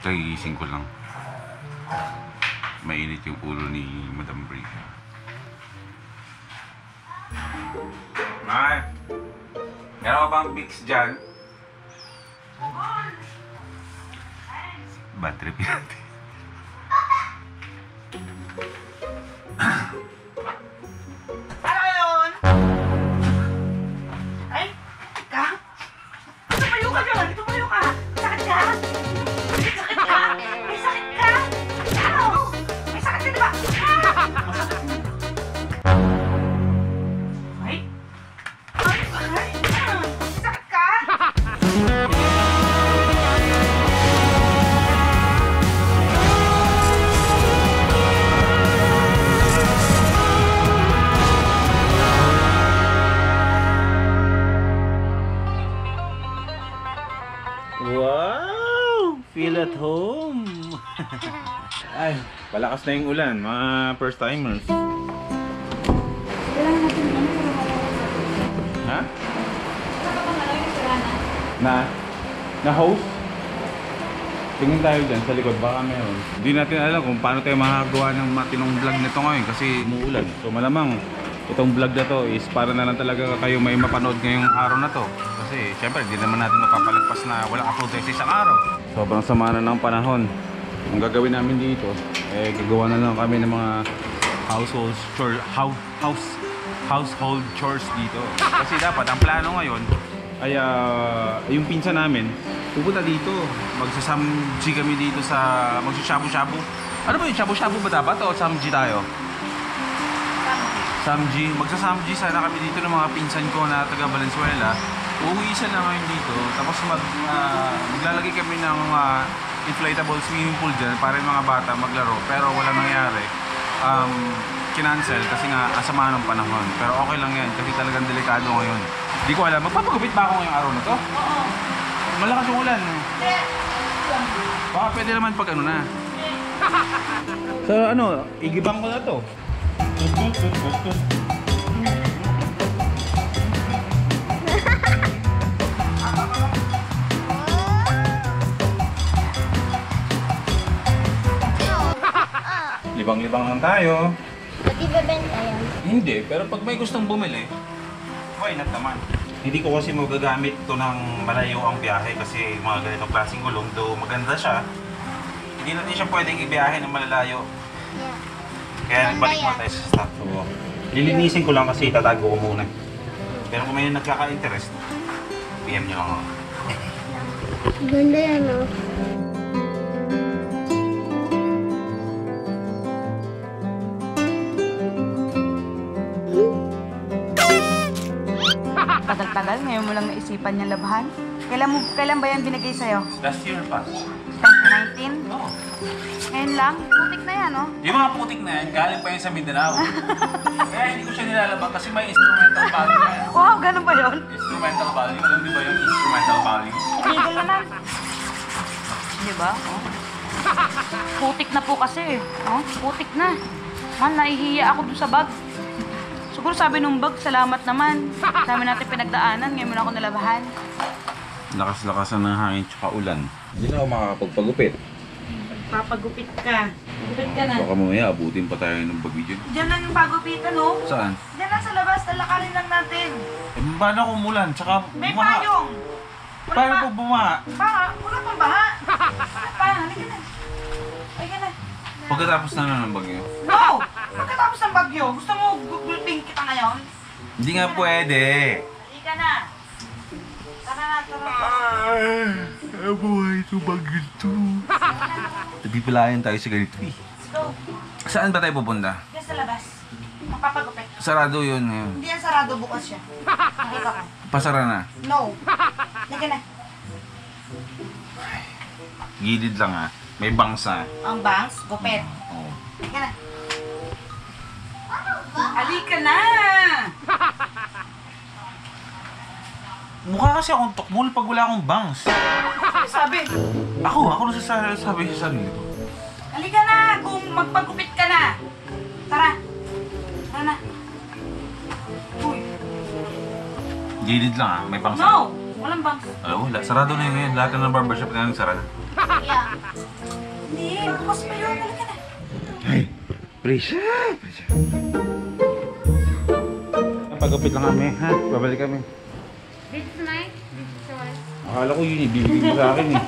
Kagigising ko lang. Mainit yung ulo ni Madam Brie. Mahal! Meron ka bang Vicks dyan? Bad trip natin. Ano yun? Ay, ka? Tumayo ka dyan! Tumayo ka! Sakit ka? May sakit ka? May sakit ka? Ano? May sakit ka diba? Ay? Ay? Ay? May sakit ka? Wow! Feel at home! Ay, palakas na yung ulan, mga first timers. Kailangan natin ano para mawala. Ha? Saka pa malayo yung sarana. Na host? Tingin tayo dyan sa likod, baka meron. Hindi natin alam kung paano tayo makagawa ng matinong vlog nito ngayon kasi umuulan. So malamang itong vlog na to is para na lang talaga kayo may mapanood ngayong araw na to. Kasi syempre hindi naman natin mapapalagpas na walang upload tayo sa isang araw. Sobrang sama na ng panahon. Ang gagawin namin dito, gagawa na lang kami ng mga household chores dito. Kasi dapat ang plano ngayon ay yung pinsan namin pupunta dito. Magsasamji kami dito sa magsashabu-shabu. Ano ba yung shabu-shabu ba dapat o samji tayo? Samji. Magsasamji sana kami dito ng mga pinsan ko na taga Valenzuela. Uuwi isa na ngayon dito. Tapos maglalagay kami ng inflatable swimming pool dyan para yung mga bata maglaro. Pero wala nangyari. Kinancel kasi nga asama ng panahon. Pero okay lang yan kasi talagang delikado ngayon. Hindi ko alam. Magpapagupit ba ako ngayong araw na to? Oo. Malakas yung ulan. Baka pwede naman pag ano na. So ano, igibang ko na to. Libang-libang lang tayo. Pati bebenta yan. Hindi, pero pag may gustong bumili, why not naman? Hindi ko kasi magagamit ito ng malayo ang biyahe kasi mga ganitong klaseng gulong, though maganda siya, hindi natin siya pwedeng ibiyahe ng malalayo. Yeah. Kaya nagbalik muna tayo sa stock. So, lilinisin ko lang kasi itatago ko muna. Pero kung may nagkaka-interest, PM nyo lang ako. Ganda yan, oh. Tagal-tagal, ngayon mo lang naisipan niya labahan. Kailan ba yan binigay sa'yo? Last year pa. 2019? Oo. Ngayon lang? Putik na yan, oh. Yung mga putik na yan, galing pa yun sa Mindanao. Kaya hindi ko siya nilalabang kasi may instrumental value yan. Wow, ganun ba yun? Instrumental value. Alam niyo ba yung instrumental value? Illegal naman. Di ba? Oh. Putik na po kasi. Oh, putik na. Man, nahihiya ako dun sa bag. Siguro sabi nung bag, salamat naman. Sabi natin pinagdaanan, ngayon mo na ako nalabahan. Lakas-lakasan ng hangin tsaka ulan. Hindi na ako makakapagpagupit. Papagupit ka. Gupit ka na. Baka mamaya abutin pa tayo ng bagyo dyan. Diyan lang yung pagupitan, oh. Saan? Diyan lang sa labas, talakarin lang natin. Eh, paano kung umulan? Tsaka May bumaha? payong. Paano pag bumaha? Wala pang baha. Pa, halika na. Halika na. Pagkatapos na ng bagyo? No! Pagkatapos ng bagyo, gusto mo gugulping kita ngayon? Hindi nga pwede. Halika na. Tara na, tara na. Ay, buhay ito bagyo ito. Tabi-pilayan tayo sa ganito eh. Let's go. Saan ba tayo pupunta? Diyan sa labas. Magpapagupit. Sarado yun ngayon. Hindi yan sarado, bukas siya. Nakita ko. Pasara na. No. Halika na. Gilid lang ah. May bangsa. Ang bangs, gupit. Oo. Halika na. Halika na! Mukha kasi akong tukmul pag wala akong bangs. Ano sabi? Ako nasasabi sa sarili ko. Halika na! Kung magpagupit ka na. Tara. gilid lang ah, may pang No! Walang bangs. Ay, wala. Sarado na yun ngayon. Lahat na ng barbershop na yung sarado. Yeah. Hindi, bukas pa yun. Halika na. Ay, Prisha! Pagupit lang kami, ha? Babalik kami. This is mine. Sorry. Akala ko yun, ibibigay mo sa akin eh.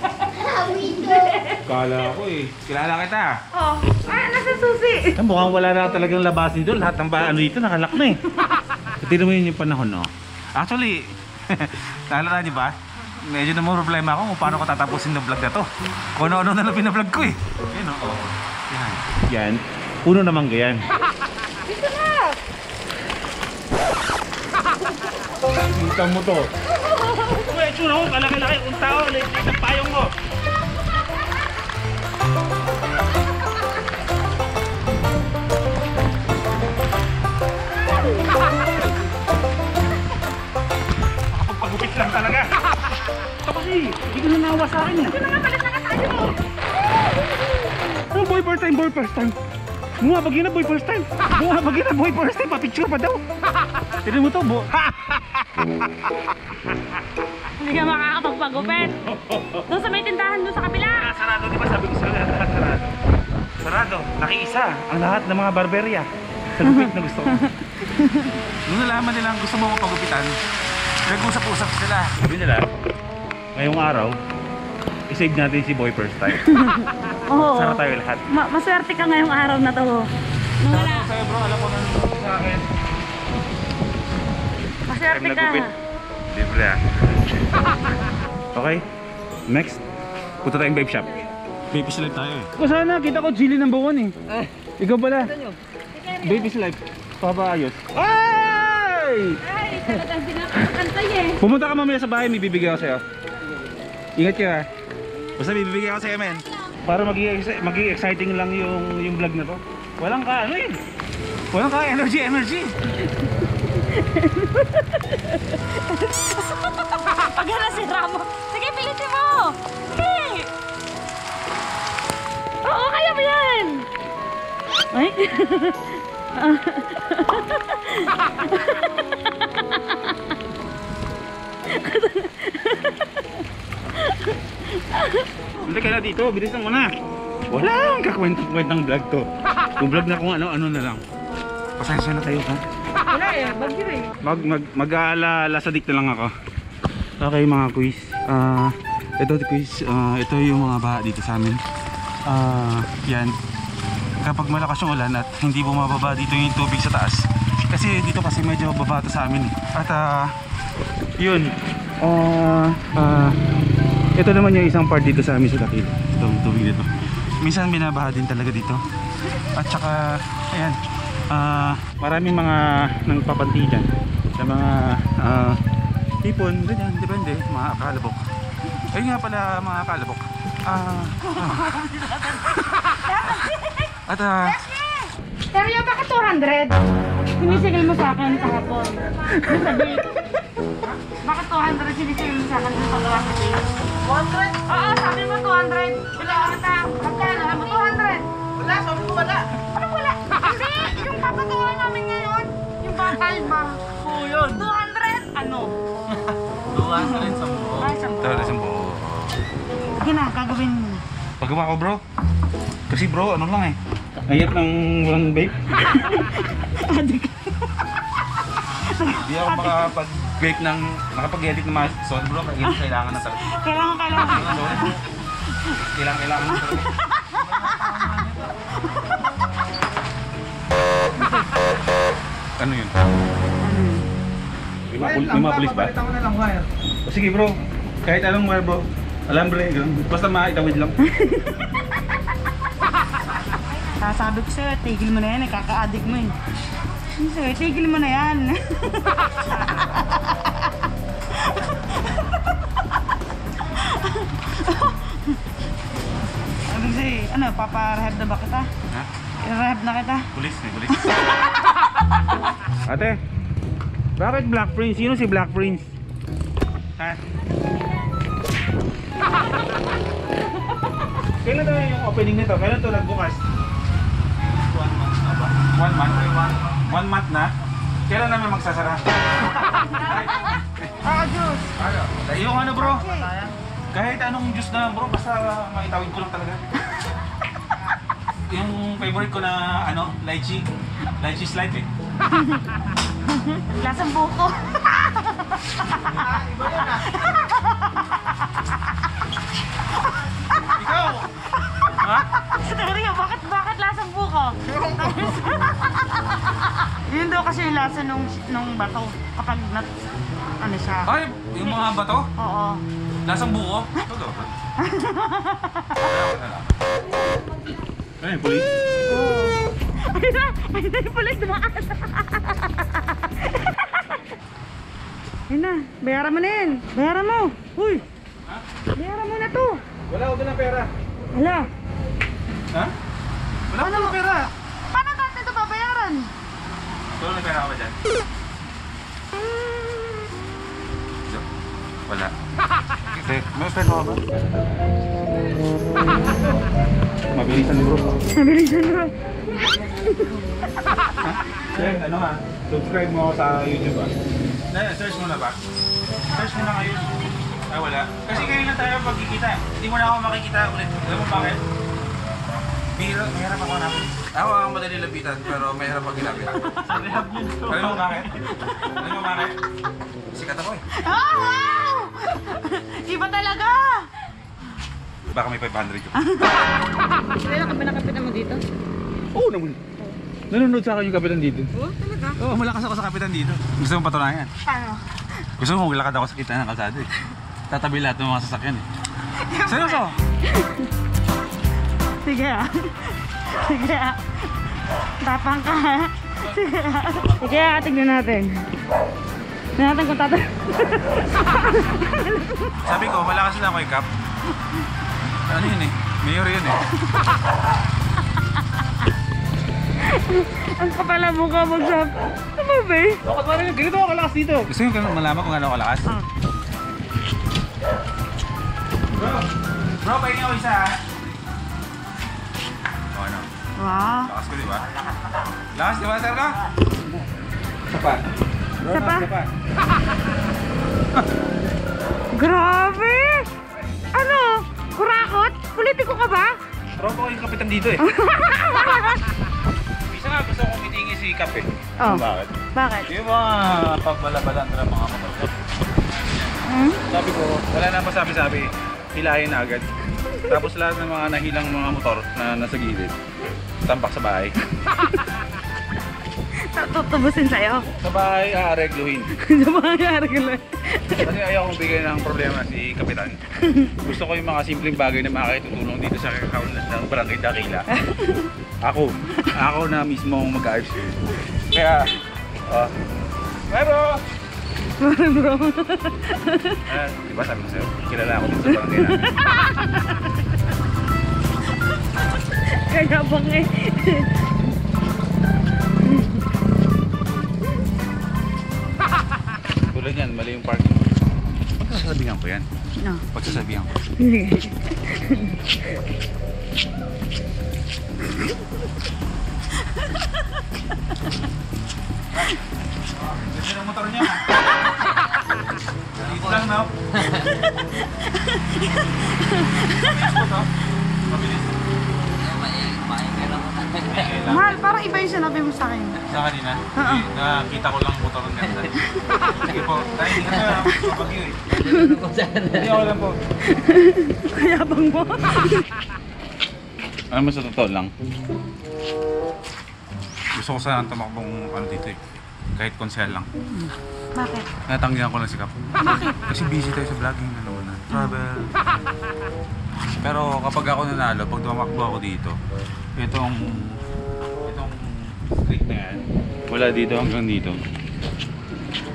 We go. Akala ko eh. Kilala kita. Oh. Ah, nasa susi. Mukhang wala na talagang labasin doon. Lahat ng ano dito nakalak na eh. Tignan mo yun yung panahon, no? Actually, naalala niyo ba? Medyo namang problema ako kung paano ko tatapusin yung vlog na to. Kung ano-ano na lang pinablog ko eh. Yan o. Oh. Yan. Yan. Puno naman ganyan. Dito na. Kita mo to. Uy, tsura ko. Kalaki-laki. Kung tao, liit ang payong mo. Makapagpagupit lang talaga. Ito kasi, hindi ko na nawa sa akin eh. Ito na nga, palit na nga tayo. Ano boy first time, boy first time? Bunga pag yun na boy first time. Bunga pag yun na boy first time, papicture pa daw. Tignan mo to, bo. Hindi ka makakapagpagupit. Doon sa may tindahan doon sa kabila. Sarado, di ba sabi ko sa'yo, lahat sarado. Sarado, nakiisa ang lahat ng mga barberya sa gupit na gusto ko. Nung nalaman nilang gusto mo mapagupitan, nag-usap-usap sila. Sabi nila, ngayong araw, isave natin si boy first time. Oo. Sara tayo lahat. Maswerte ka ngayong araw na to. Nung wala. Sa'yo bro, alam ko na sa akin. Maswerte ka. Libre ah. Okay, next, punta tayong vape shop. Vape is life tayo eh. Kung sana, kita ko Jilly number 1 eh. Ikaw pala. Vape is life. Papaayos. Ay! Ay, talagang sinakantay eh. Pumunta ka mamaya sa bahay, may bibigay ako sa'yo. Ingat ka ha. Basta may bibigay ako sa'yo men. Para maging exciting lang yung vlog na to. Walang ka, ano yun? Walang ka, energy. Pag si Ramo. Sige, pilitin mo. Sige. Oo, kaya mo yan. Ay. Hindi ka na dito, bilisan mo na. Walang kakwentang vlog to. Kung vlog na kung ano-ano na lang. Pasensya na tayo ha. Wala eh, bagyo eh. Mag-aalala sa dik na lang ako. Okay mga quiz. Ito quiz, ito yung mga baha dito sa amin. Yan. Kapag malakas yung ulan at hindi bumababa dito yung tubig sa taas. Kasi dito kasi medyo babato sa amin. At yun. Ito naman yung isang part dito sa amin sa takil. Itong tubig dito. Minsan binabaha din talaga dito. At saka, ayan. Maraming mga nagpapanti dyan sa mga tipon, ganyan, depende, mga kalabok. Ayun nga pala mga kalabok. At Pero yung bakit 200? Sinisigil mo sa akin kahapon. Sabi, bakit 200 sinisigil mo sa akin sa pagawa sa day? 200? Oo, sabi mo 200. Wala kita. Magkano? Sabi mo 200. Wala, sabi ko wala. Ano wala? Hindi, yung papatuloy namin ngayon. Yung bakal ba? Oo yun. 200? Ano? 200 sa buo. Ay, sampo. ito isang buo. Sige na, gagawin mo. Pagawa ko bro. Kasi bro, ano lang eh. Ayat ng walang vape. Hindi ako makapag-vape ng, makapag-edit ng mga son bro. Kailangan na talaga. Kailangan. Kailangan na talaga. Ano yun? May mga pulis ba? Papalitan ko na lang wire. O sige bro, kahit anong wire bro. Alambre, basta maitawid lang. Sabi ko sa'yo, tigil mo na yan, nakaka-addict mo eh. Sa'yo, tigil mo na yan. Sabi ko sa'yo, ano, paparehab na ba kita? Ha? I-rehab na kita? Pulis. Ate, bakit Black Prince? Sino si Black Prince? Ha? Kailan daw yung opening nito? Kailan ito nagbukas? 1 month na ba? 1 month? 1 month na? Kailan namin magsasara? juice. Yung ano bro, kahit anong juice na bro, basta maitawid ko lang talaga. Yung favorite ko na ano, lychee. Lychee slide eh. Lasang buko. Iba yun ah. Ikaw! Ha? Sabi nga, bakit lasang buko? Yun daw kasi yung lasa nung bato kapag ano siya. Ay, yung mga bato? Oo. Lasang buko? Ito daw. Ay, police. Ay, na yung pulis dumaan. Ayun na, bayaran mo na yan. Bayaran mo. Uy, bayaran mo na to. Wala ako ng pera. Hala, Ha? Wala ako ng pera. paano natin ito babayaran? Wala ng pera ka ba dyan? Wala. Kasi, may pera ka ba? Mabilisan bro. Nabilisan mo. Sir, ano ha? Subscribe mo ako sa YouTube ba? Search mo na ba? Search mo na ngayon. Ay wala. Kasi ngayon lang tayo pagkikita. Hindi mo na ako makikita ulit. Alam mo bakit? Mahirap ako namin. Ako ang madali lapitan pero mahirap pag ginapit. Alam mo bakit? Alam mo bakit? Sikat ako eh. Oh, wow! Iba talaga! Baka may 500 yun. Kailan ka ba nakapitan mo dito? Oo naman. Nanonood sa akin yung kapitan dito. Oo, talaga? Oo, malakas ako sa kapitan dito. Gusto mong patunayan? Paano? Gusto mo maglakad ako sa kita ng kalsada eh. Tatabi lahat ng mga sasakyan eh. Seryoso? Sige ah. Sige ah. Tapang ka ha. Sige ah. Sige ah, tignan natin. Tignan natin kung tatay. Sabi ko, malakas na ako kay Cap. Ano yun eh? Mayor yun eh. Ang kapala mo ka mag-shop. Ano ba eh? Bakit ba rin? Ganito ako kalakas dito. Gusto nyo malaman kung ano ako kalakas? Bro, pahinga ako isa ha. O ano? Wow. Lakas ko diba? Lakas diba, sir ka? Sapa. Bro, Sapa? sapa. Grabe! Ano? Kurakot? Politiko ka ba? Tropa ko yung kapitan dito eh. Isa nga gusto kong itingi si Cap eh. Oh. Bakit? Bakit? Yung mga pagbalabalan ng mga motor. Sabi ko, wala na masabi-sabi. Hilahin na agad. Tapos lahat ng mga nahilang mga motor na nasa gilid, tampak sa bahay. Tutubusin sa'yo. Sa bahay, aaregluhin. Sa mga ariglan. Kasi ayaw kong bigay ng problema si Kapitan. Gusto ko yung mga simpleng bagay na makakitutulong dito sa kakaulan ng Barangay Dakila. Ako na mismo ang mag-ayos. Kaya, bye bro! Bro. Diba sabi ko sa'yo, kilala ako dito sa barangay namin. Kaya bang eh. Tulad yan, mali yung parking. Pagsasabihan ko yan. No. Pagsasabihan ko. Ganda ng motor niya. Dito lang, no? Mabilis mo to? Mabilis. Maingay lang. Mahal, parang iba yung sinabi mo sa akin. Sa kanina? Nakita ko lang motor ng ganda. Sige po. Dahil hindi ka na mapagyo eh. Hindi ako lang po. Kaya bang mo? Alam mo sa totoo lang, gusto ko sana tumakbong ano dito eh. Kahit konsel lang. Bakit? Natanggihan ko lang si Cap. Bakit? Kasi busy tayo sa vlogging, ano na, travel. Pero kapag ako nanalo, pag tumakbo ako dito, itong street na yan, mula dito hanggang dito,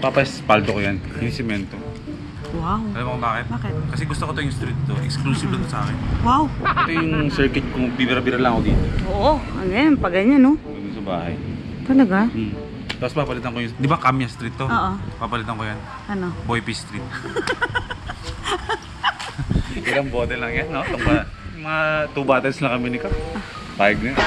papaspaldo ko yan, yung simento. Wow. Alam mo kung bakit? Bakit? Kasi gusto ko to yung street to, exclusive lang to sa akin. Wow. Ito yung circuit kung bibira-bira lang ako dito. Oo, ano yan, pag ganyan no? Dito sa bahay. Talaga? Tapos papalitan ko yung, di ba Kamya Street to? Oo. Papalitan ko yan, Ano? Boy P Street. Ilang bote lang yan, no? Mga 2 bottles lang kami ni Cap. Pahig na yun.